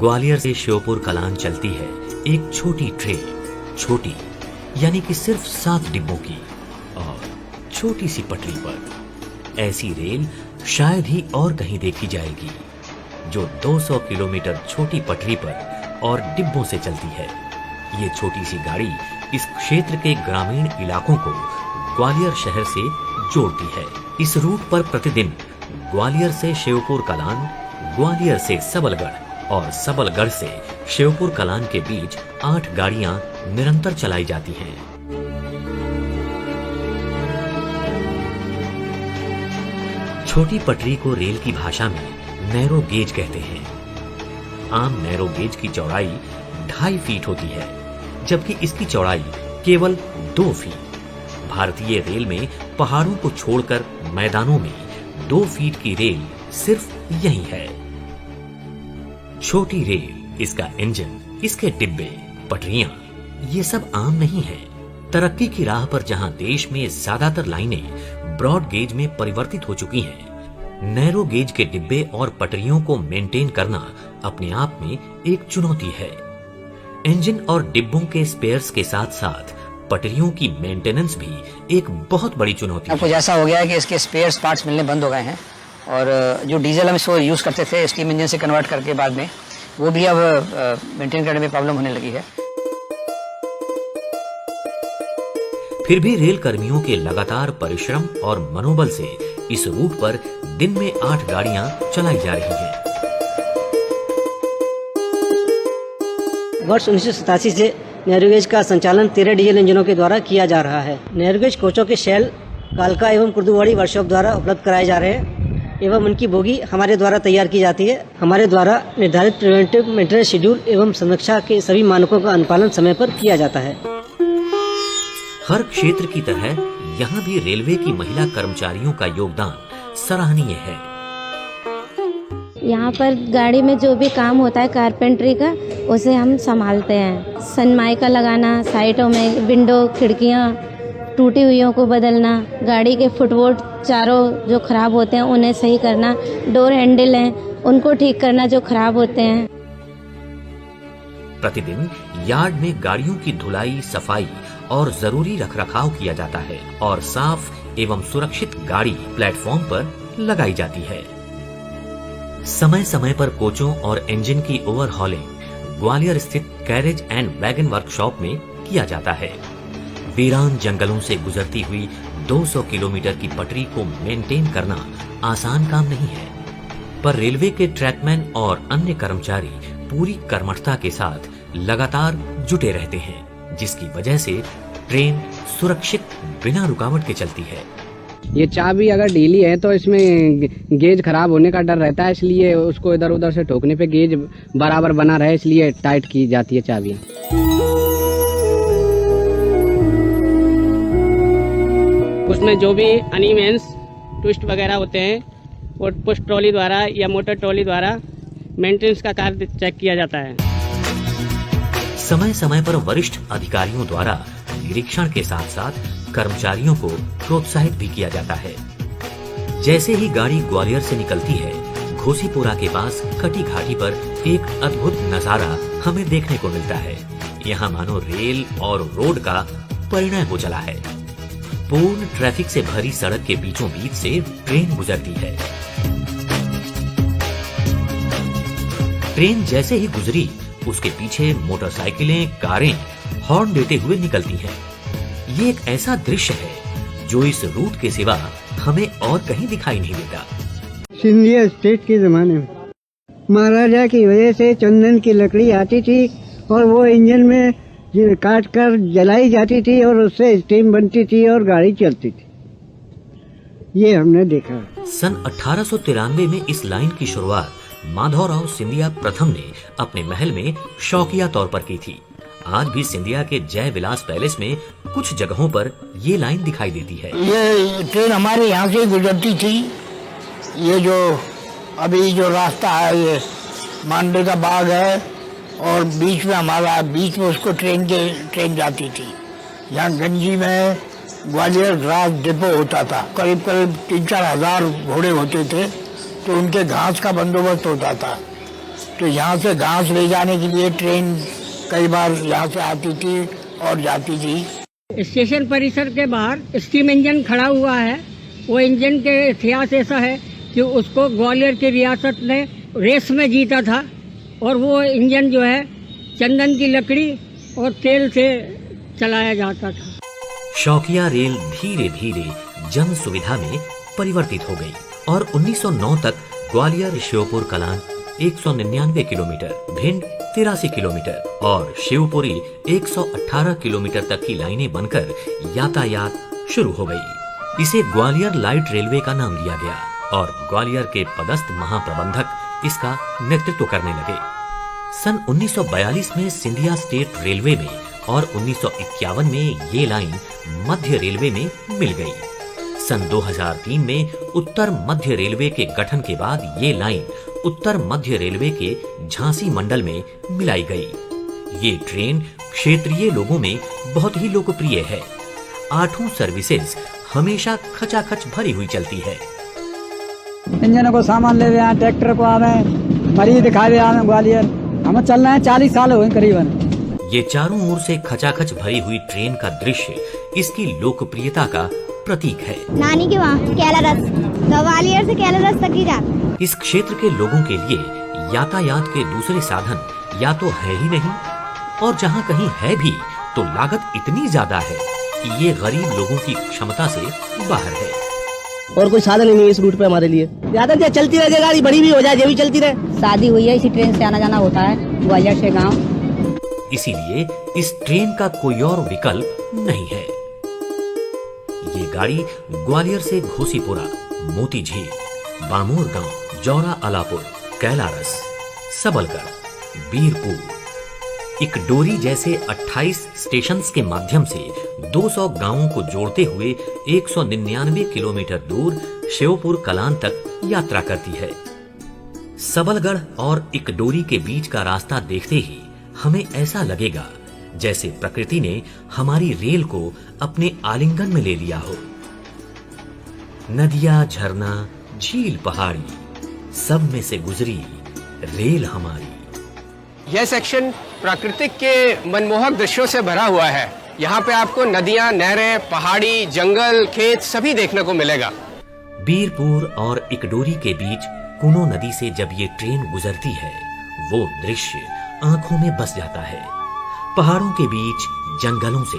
ग्वालियर से श्योपुर कलान चलती है एक छोटी ट्रेन, छोटी यानी कि सिर्फ 7 डिब्बों की और छोटी सी पटरी पर। ऐसी रेल शायद ही और कहीं देखी जाएगी जो 200 किलोमीटर छोटी पटरी पर और डिब्बों से चलती है। ये छोटी सी गाड़ी इस क्षेत्र के ग्रामीण इलाकों को ग्वालियर शहर से जोड़ती है। इस रूट पर प्रतिदिन ग्वालियर से श्योपुर कलान, ग्वालियर से सबलगढ़ और सबलगढ़ से श्योपुर कलान के बीच 8 गाड़ियां निरंतर चलाई जाती हैं। छोटी पटरी को रेल की भाषा में नैरो गेज कहते हैं। आम नैरो गेज की चौड़ाई 2.5 फीट होती है, जबकि इसकी चौड़ाई केवल 2 फीट। भारतीय रेल में पहाड़ों को छोड़कर मैदानों में 2 फीट की रेल सिर्फ यही है। छोटी रेल, इसका इंजन, इसके डिब्बे, पटरियां, ये सब आम नहीं है। तरक्की की राह पर जहां देश में ज्यादातर लाइनें ब्रॉड गेज में परिवर्तित हो चुकी हैं, नैरो गेज के डिब्बे और पटरियों को मेंटेन करना अपने आप में एक चुनौती है। इंजन और डिब्बों के स्पेयर्स के साथ साथ पटरियों की मेंटेनेंस भी एक बहुत बड़ी चुनौती है। कुछ ऐसा हो गया है कि इसके स्पेयर्स पार्ट्स मिलने बंद हो गए हैं और जो डीजल हम इसको यूज करते थे स्टीम इंजन से कन्वर्ट करके बाद में, वो भी अब मेंटेन करने में प्रॉब्लम होने लगी है। फिर भी रेल कर्मियों के लगातार परिश्रम और मनोबल से इस रूट पर दिन में 8 गाड़ियां चलाई जा रही हैं। वर्ष 1987 से नैरोगेज का संचालन 13 डीजल इंजनों के द्वारा किया जा रहा है। नैरोगेज कोचों के शेल कालका एवं कुर्दुवाड़ी वर्कशॉप द्वारा उपलब्ध कराए जा रहे हैं एवं उनकी बोगी हमारे द्वारा तैयार की जाती है। हमारे द्वारा निर्धारित प्रिवेंटिव मेंटेनेंस शेड्यूल एवं संरक्षा के सभी मानकों का अनुपालन समय पर किया जाता है। हर क्षेत्र की तरह यहाँ भी रेलवे की महिला कर्मचारियों का योगदान सराहनीय है। यहाँ पर गाड़ी में जो भी काम होता है कारपेंटरी का, उसे हम संभालते हैं। सनमाइका लगाना, साइडों में विंडो, खिड़कियाँ टूटी हुईयों को बदलना, गाड़ी के फुटबोर्ड चारों जो खराब होते हैं उन्हें सही करना, डोर हैंडल हैं उनको ठीक करना जो खराब होते हैं। प्रतिदिन यार्ड में गाड़ियों की धुलाई, सफाई और जरूरी रखरखाव किया जाता है और साफ एवं सुरक्षित गाड़ी प्लेटफॉर्म पर लगाई जाती है। समय समय पर कोचों और इंजन की ओवरहॉलिंग ग्वालियर स्थित कैरेज एंड वैगन वर्कशॉप में किया जाता है। वीरान जंगलों से गुजरती हुई 200 किलोमीटर की पटरी को मेंटेन करना आसान काम नहीं है, पर रेलवे के ट्रैकमैन और अन्य कर्मचारी पूरी कर्मठता के साथ लगातार जुटे रहते हैं, जिसकी वजह से ट्रेन सुरक्षित बिना रुकावट के चलती है। ये चाबी अगर ढीली है तो इसमें गेज खराब होने का डर रहता है, इसलिए उसको इधर उधर से ठोकने पे गेज बराबर बना रहे, इसलिए टाइट की जाती है चाबी। उसमें जो भी अनइवेंस ट्विस्ट वगैरह होते हैं वो पुश ट्रॉली द्वारा या मोटर ट्रॉली द्वारा मेंटेनेंस का कार्य चेक किया जाता है। समय समय पर वरिष्ठ अधिकारियों द्वारा निरीक्षण के साथ साथ कर्मचारियों को प्रोत्साहित भी किया जाता है। जैसे ही गाड़ी ग्वालियर से निकलती है, घोसीपुरा के पास कटी घाटी पर एक अद्भुत नजारा हमें देखने को मिलता है। यहाँ मानो रेल और रोड का परिणय हो चला है। पूर्ण ट्रैफिक से भरी सड़क के बीचों बीच से ट्रेन गुजरती है। ट्रेन जैसे ही गुजरी, उसके पीछे मोटरसाइकिलें, कारें हॉर्न देते हुए निकलती हैं। ये एक ऐसा दृश्य है जो इस रूट के सिवा हमें और कहीं दिखाई नहीं देता। सिंधिया स्टेट के जमाने में महाराजा की वजह से चंदन की लकड़ी आती थी और वो इंजन में काट कर जलाई जाती थी और उससे स्टीम बनती थी और गाड़ी चलती थी। ये हमने देखा। सन 1893 में इस लाइन की शुरुआत माधवराव सिंधिया प्रथम ने अपने महल में शौकिया तौर पर की थी। आज भी सिंधिया के जय विलास पैलेस में कुछ जगहों पर ये लाइन दिखाई देती है। ये ट्रेन हमारे यहाँ से गुजरती थी। ये जो अभी जो रास्ता है, ये मांडे का बाग है और बीच में उसको ट्रेन जाती थी। यहाँ गंजी में ग्वालियर ग्रास डिपो होता था। करीब 3-4 हजार घोड़े होते थे, तो उनके घास का बंदोबस्त होता था। तो यहाँ से घास ले जाने के लिए ट्रेन कई बार यहाँ से आती थी और जाती थी। स्टेशन परिसर के बाहर स्टीम इंजन खड़ा हुआ है। वो इंजन के इतिहास ऐसा है कि उसको ग्वालियर की रियासत ने रेस में जीता था और वो इंजन जो है चंदन की लकड़ी और तेल से चलाया जाता था। शौकिया रेल धीरे धीरे जन सुविधा में परिवर्तित हो गई और 1909 तक ग्वालियर श्योपुर कलां 199 किलोमीटर, भिंड 83 किलोमीटर और शिवपुरी 118 किलोमीटर तक की लाइनें बनकर यातायात शुरू हो गई। इसे ग्वालियर लाइट रेलवे का नाम दिया गया और ग्वालियर के पदस्थ महाप्रबंधक इसका नेतृत्व करने लगे। सन 1942 में सिंधिया स्टेट रेलवे में और 1951 में ये लाइन मध्य रेलवे में मिल गई। सन 2003 में उत्तर मध्य रेलवे के गठन के बाद ये लाइन उत्तर मध्य रेलवे के झांसी मंडल में मिलाई गई। ये ट्रेन क्षेत्रीय लोगों में बहुत ही लोकप्रिय है। 8 सर्विसेज हमेशा खचाखच भरी हुई चलती है। इंजनों को सामान ले आए, ट्रैक्टर को आवे, मरीज दिखावे आवे ग्वालियर। हम चल रहे हैं 40 साल हुए करीबन। ये चारों ओर से खचाखच भरी हुई ट्रेन का दृश्य इसकी लोकप्रियता का प्रतीक है। नानी के वहाँ कैलारस, ग्वालियर से कैलारस तक की जाती। इस क्षेत्र के लोगों के लिए यातायात के दूसरे साधन या तो है ही नहीं और जहाँ कहीं है भी तो लागत इतनी ज्यादा है कि ये गरीब लोगों की क्षमता से बाहर है। और कोई साधन नहीं है इस रूट पे हमारे लिए। ज्यादा चलती रहे गाड़ी, बड़ी भी हो जाए, ये भी चलती रहे। शादी हुई है, इसी ट्रेन से आना जाना होता है ग्वालियर से गाँव। इसीलिए इस ट्रेन का कोई और विकल्प नहीं है। ये गाड़ी ग्वालियर से घोसीपुरा, मोती झील, बामोर गांव, जौरा अलापुर, कैलारस, सबलगढ़, बीरपुर, इकडोरी जैसे 28 स्टेशंस के माध्यम से 200 गांवों को जोड़ते हुए 199 किलोमीटर दूर श्योपुर कलां तक यात्रा करती है। सबलगढ़ और इकडोरी के बीच का रास्ता देखते ही हमें ऐसा लगेगा जैसे प्रकृति ने हमारी रेल को अपने आलिंगन में ले लिया हो। नदियां, झरना, झील, पहाड़ी, सब में से गुजरी रेल हमारी। यह सेक्शन प्राकृतिक के मनमोहक दृश्यों से भरा हुआ है। यहाँ पे आपको नदियां, नहरें, पहाड़ी, जंगल, खेत सभी देखने को मिलेगा। बीरपुर और इकडोरी के बीच कुनो नदी से जब ये ट्रेन गुजरती है वो दृश्य आंखों में बस जाता है। पहाड़ों के बीच जंगलों से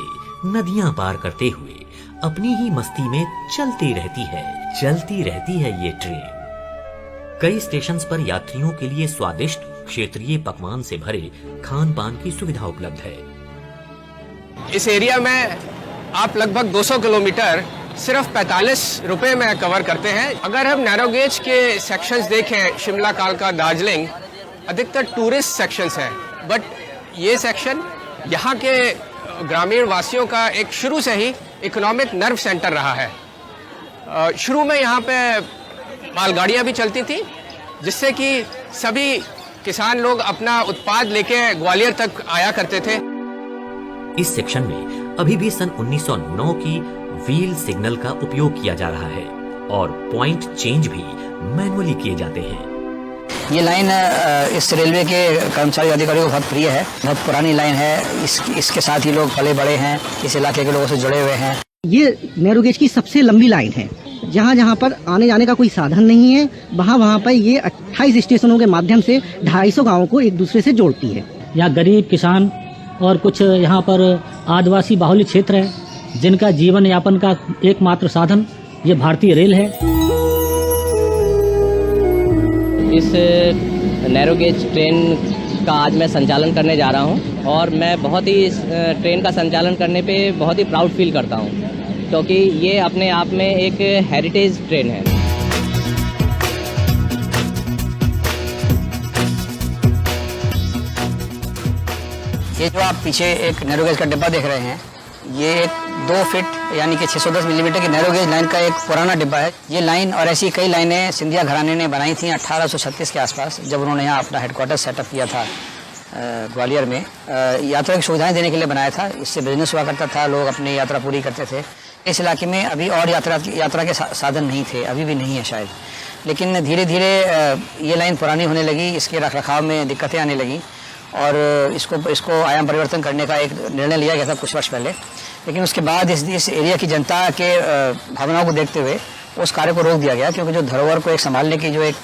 नदियां पार करते हुए अपनी ही मस्ती में चलती रहती है ये ट्रेन। कई स्टेशंस पर यात्रियों के लिए स्वादिष्ट क्षेत्रीय पकवान से भरे खान पान की सुविधा उपलब्ध है। इस एरिया में आप लगभग 200 किलोमीटर सिर्फ 45 रुपए में कवर करते हैं। अगर हम नैरो गेज के सेक्शंस देखें, शिमला, कालका, दार्जिलिंग, अधिकतर टूरिस्ट सेक्शंस हैं, बट ये सेक्शन यहाँ के ग्रामीण वासियों का एक शुरू से ही इकोनॉमिक नर्व सेंटर रहा है। शुरू में यहाँ पे मालगाड़ियाँ भी चलती थी जिससे कि सभी किसान लोग अपना उत्पाद लेके ग्वालियर तक आया करते थे। इस सेक्शन में अभी भी सन 1909 की व्हील सिग्नल का उपयोग किया जा रहा है और पॉइंट चेंज भी मैनुअली किए जाते हैं। ये लाइन इस रेलवे के कर्मचारी अधिकारियों को बहुत प्रिय है। बहुत पुरानी लाइन है। इसके साथ ही लोग पले बड़े हैं, इस इलाके के लोगों से जुड़े हुए हैं। ये नैरो गेज की सबसे लंबी लाइन है। जहाँ जहाँ पर आने जाने का कोई साधन नहीं है वहाँ पर ये 28 स्टेशनों के माध्यम से 250 गाँवों को एक दूसरे से जोड़ती है। यहाँ गरीब किसान और कुछ यहाँ पर आदिवासी बाहुल्य क्षेत्र है जिनका जीवन यापन का एकमात्र साधन ये भारतीय रेल है। इस नैरो गेज ट्रेन का आज मैं संचालन करने जा रहा हूं और मैं बहुत ही इस ट्रेन का संचालन करने पे बहुत ही प्राउड फील करता हूं क्योंकि ये अपने आप में एक हेरिटेज ट्रेन है। ये जो आप पीछे एक नैरो गेज का डिब्बा देख रहे हैं, ये एक 2 फीट यानी कि 610 मिलीमीटर की नैरो गेज लाइन का एक पुराना डिब्बा है। ये लाइन और ऐसी कई लाइनें सिंधिया घराने ने बनाई थी 1836 के आसपास, जब उन्होंने यहाँ अपना हेडक्वार्टर सेटअप किया था ग्वालियर में। यात्रा की सुविधाएं देने के लिए बनाया था। इससे बिजनेस हुआ करता था, लोग अपनी यात्रा पूरी करते थे। इस इलाके में अभी और यात्रा के साधन नहीं थे, अभी भी नहीं है शायद। लेकिन धीरे धीरे ये लाइन पुरानी होने लगी, इसके रखरखाव में दिक्कतें आने लगी और इसको आयाम परिवर्तन करने का एक निर्णय लिया गया था कुछ वर्ष पहले। लेकिन उसके बाद इस एरिया की जनता के भावनाओं को देखते हुए उस कार्य को रोक दिया गया, क्योंकि जो धरोहर को एक संभालने की जो एक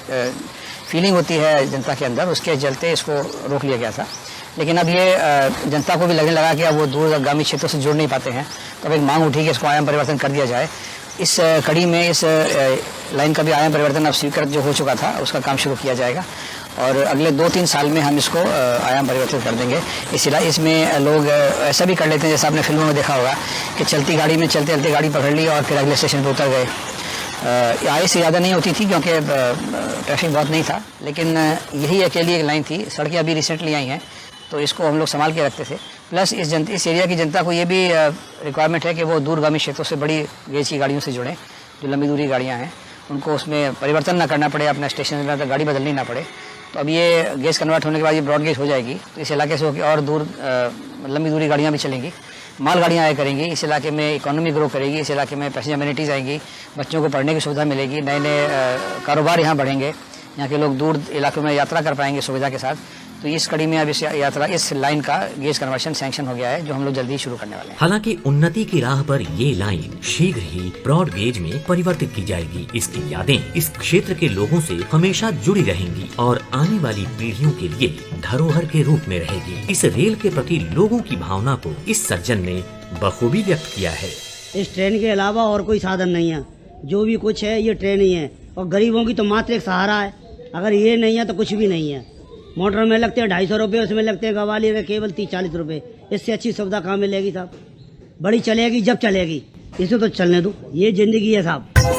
फीलिंग होती है जनता के अंदर, उसके चलते इसको रोक लिया गया था। लेकिन अब ये जनता को भी लगने लगा कि अब वो दूरगामी क्षेत्रों से जुड़ नहीं पाते हैं, तो अब एक मांग उठी कि इसको आयाम परिवर्तन कर दिया जाए। इस कड़ी में इस लाइन का भी आयाम परिवर्तन अब स्वीकृत जो हो चुका था उसका काम शुरू किया जाएगा और अगले 2-3 साल में हम इसको आयाम परिवर्तित कर देंगे। इसमें लोग ऐसा भी कर लेते हैं, जैसा आपने फिल्मों में देखा होगा कि चलती गाड़ी में चलते चलते गाड़ी पकड़ ली और फिर अगले स्टेशन पर उतर गए। आय से ज़्यादा नहीं होती थी क्योंकि ट्रैफिक बहुत नहीं था, लेकिन यही अकेली एक लाइन थी। सड़कें अभी रिसेंटली आई हैं तो इसको हम लोग संभाल के रखते थे। प्लस इस एरिया की जनता को ये भी रिक्वायरमेंट है कि वो दूरगामी क्षेत्रों से बड़ी गेज की गाड़ियों से जुड़ें, जो लंबी दूरी गाड़ियाँ हैं उनको उसमें परिवर्तन ना करना पड़े, अपना स्टेशन में गाड़ी बदलनी ना पड़े। तो अब ये गेज कन्वर्ट होने के बाद ये ब्रॉड गेज हो जाएगी, तो इस इलाके से होकर और दूर लंबी दूरी गाड़ियाँ भी चलेंगी, माल गाड़ियाँ आया करेंगी। इस इलाके में इकोनॉमी ग्रो करेगी, इस इलाके में पैसेंजर अमेनिटीज़ आएंगी, बच्चों को पढ़ने की सुविधा मिलेगी, नए नए कारोबार यहाँ बढ़ेंगे, यहाँ के लोग दूर इलाकों में यात्रा कर पाएंगे सुविधा के साथ। तो इस कड़ी में अब इस लाइन का गेज कन्वर्शन सैंक्शन हो गया है, जो हम लोग जल्दी शुरू करने वाले हैं। हालांकि उन्नति की राह पर ये लाइन शीघ्र ही ब्रॉड गेज में परिवर्तित की जाएगी। इसकी यादें इस क्षेत्र के लोगों से हमेशा जुड़ी रहेंगी और आने वाली पीढ़ियों के लिए धरोहर के रूप में रहेगी। इस रेल के प्रति लोगों की भावना को इस सज्जन ने बखूबी व्यक्त किया है। इस ट्रेन के अलावा और कोई साधन नहीं है, जो भी कुछ है ये ट्रेन ही है और गरीबों की तो मात्र एक सहारा है। अगर ये नहीं है तो कुछ भी नहीं है। मोटर में लगते हैं 250 रुपये, उसमें लगते हैं ग्वालियर के केवल 30-40 रुपये। इससे अच्छी सुविधा कहाँ मिलेगी साहब? बड़ी चलेगी जब चलेगी, इसे तो चलने दो, ये जिंदगी है साहब।